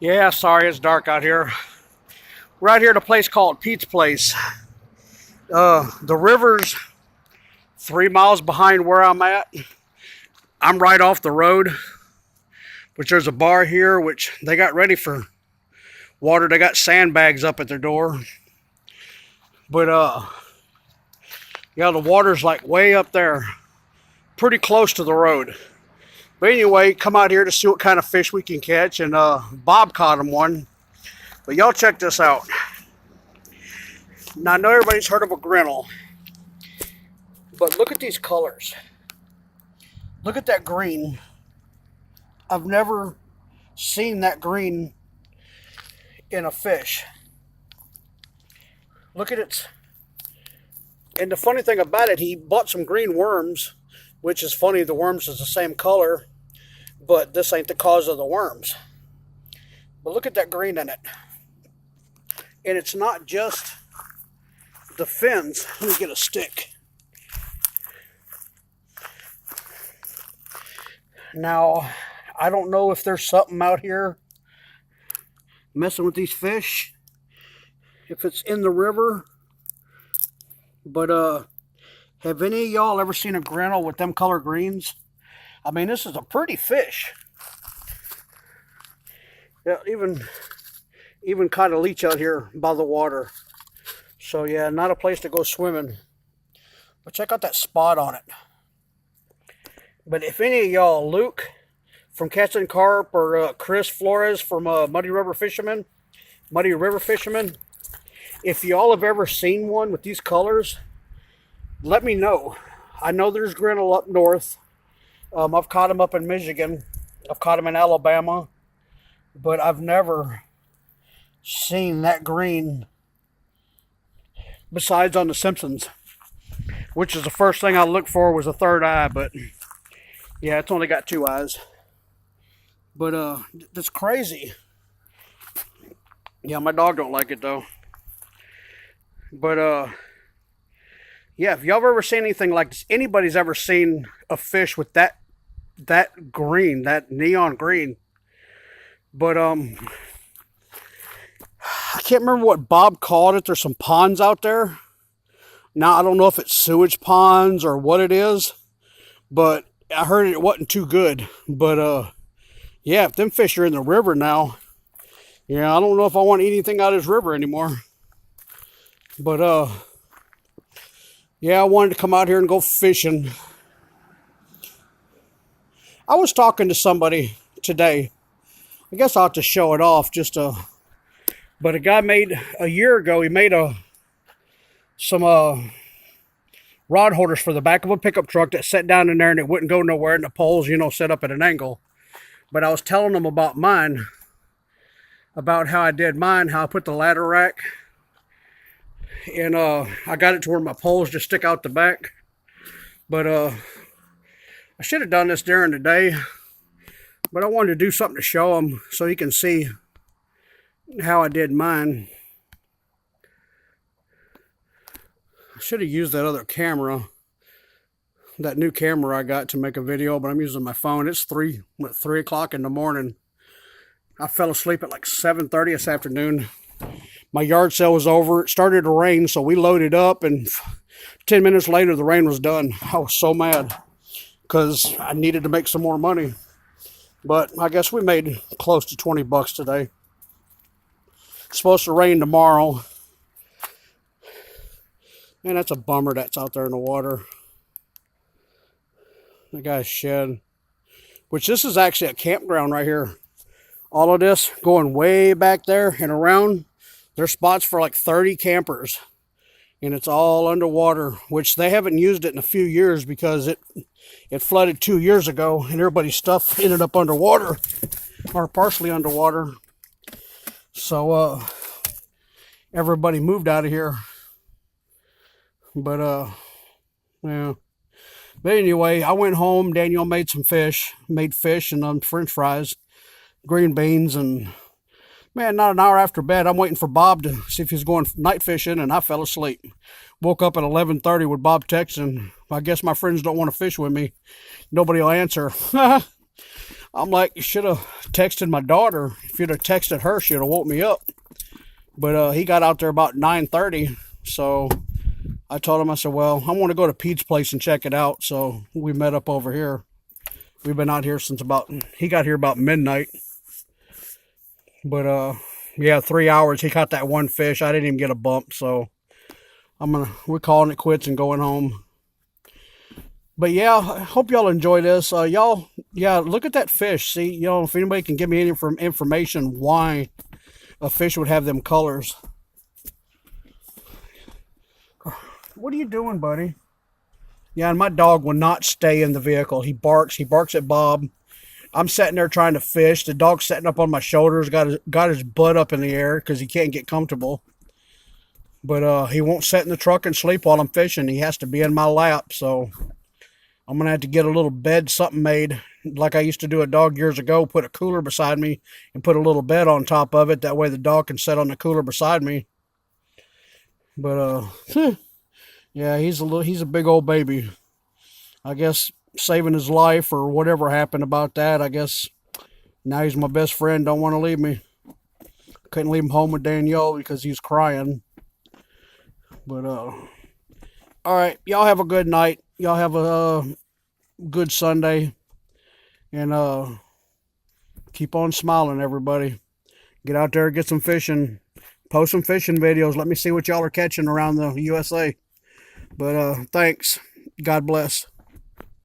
Yeah, sorry, it's dark out here. We're out here at a place called Pete's Place. The river's 3 miles behind where I'm at. I'm right off the road, which there's a bar here, which they got ready for water. They got sandbags up at their door. But, yeah, the water's like way up there, pretty close to the road. But anyway, come out here to see what kind of fish we can catch, and Bob caught him one. But y'all check this out. Now, I know everybody's heard of a Grinnel, but look at these colors. Look at that green. I've never seen that green in a fish. Look at it. And the funny thing about it, he bought some green worms, which is funny, the worms is the same color, but this ain't the cause of the worms. But look at that green in it. And it's not just the fins. Let me get a stick. Now, I don't know if there's something out here messing with these fish, if it's in the river, but have any of y'all ever seen a Grinnel with them color greens? I mean, this is a pretty fish. Yeah, even caught a leech out here by the water. So yeah, not a place to go swimming. But check out that spot on it. But if any of y'all, Luke from Catching Carp, or Chris Flores from Muddy River Fisherman, if y'all have ever seen one with these colors, let me know. I know there's Grinnel up north. I've caught them up in Michigan. I've caught them in Alabama. But I've never seen that green besides on the Simpsons, which is the first thing I looked for was a third eye, but yeah, it's only got 2 eyes. But that's crazy. Yeah, my dog don't like it though. But yeah, if y'all have ever seen anything like this, anybody's ever seen a fish with that green, that neon green. But I can't remember what Bob called it. There's some ponds out there. Now, I don't know if it's sewage ponds or what it is, but I heard it wasn't too good. But yeah, if them fish are in the river now, yeah, I don't know if I want to eat anything out of this river anymore. But yeah, I wanted to come out here and go fishing. I was talking to somebody today. I guess I'll have to show it off but a guy made, a year ago, he made some rod holders for the back of a pickup truck that sat down in there and it wouldn't go nowhere, and the poles, set up at an angle. But I was telling him about mine, about how I did mine, how I put the ladder rack, and I got it to where my poles just stick out the back. But I should have done this during the day, but I wanted to do something to show him so he can see how I did mine. I should have used that other camera, that new camera I got to make a video, but I'm using my phone. It's 3 o'clock in the morning. I fell asleep at like 7:30 this afternoon. My yard sale was over. It started to rain, so we loaded up, and 10 minutes later the rain was done. I was so mad because I needed to make some more money. But I guess we made close to 20 bucks today. It's supposed to rain tomorrow. Man, that's a bummer that's out there in the water. The guy's shed. Which this is actually a campground right here. All of this going way back there and around. There's spots for like 30 campers. And it's all underwater, which they haven't used it in a few years because it flooded 2 years ago and everybody's stuff ended up underwater, or partially underwater. So everybody moved out of here. But yeah. But anyway, I went home. Daniel made fish and French fries, green beans, and man, not an hour after bed, I'm waiting for Bob to see if he's going night fishing, and I fell asleep. Woke up at 11:30 with Bob texting. I guess my friends don't want to fish with me. Nobody will answer. I'm like, you should have texted my daughter. If you'd have texted her, she'd have woke me up. But he got out there about 9:30. So I told him, I said, well, I want to go to Pete's place and check it out. So we met up over here. We've been out here since he got here about midnight. But yeah, 3 hours. He caught that one fish. I didn't even get a bump. So we're calling it quits and going home. But yeah, I hope y'all enjoy this. Y'all, yeah, look at that fish. See, if anybody can give me any information why a fish would have them colors. What are you doing, buddy? Yeah, and my dog will not stay in the vehicle. He barks. He barks at Bob. I'm sitting there trying to fish. The dog's sitting up on my shoulders, got his butt up in the air because he can't get comfortable. But he won't sit in the truck and sleep while I'm fishing. He has to be in my lap, so I'm going to have to get a little bed, something made, like I used to do a dog years ago, put a cooler beside me and put a little bed on top of it. That way the dog can sit on the cooler beside me. But, yeah, he's a big old baby. I guess saving his life or whatever happened about that. I guess now he's my best friend. Don't want to leave me. Couldn't leave him home with Danielle because he's crying. But, all right, y'all have a good night. Y'all have a good Sunday. And keep on smiling, everybody. Get out there, get some fishing. Post some fishing videos. Let me see what y'all are catching around the USA. But thanks. God bless.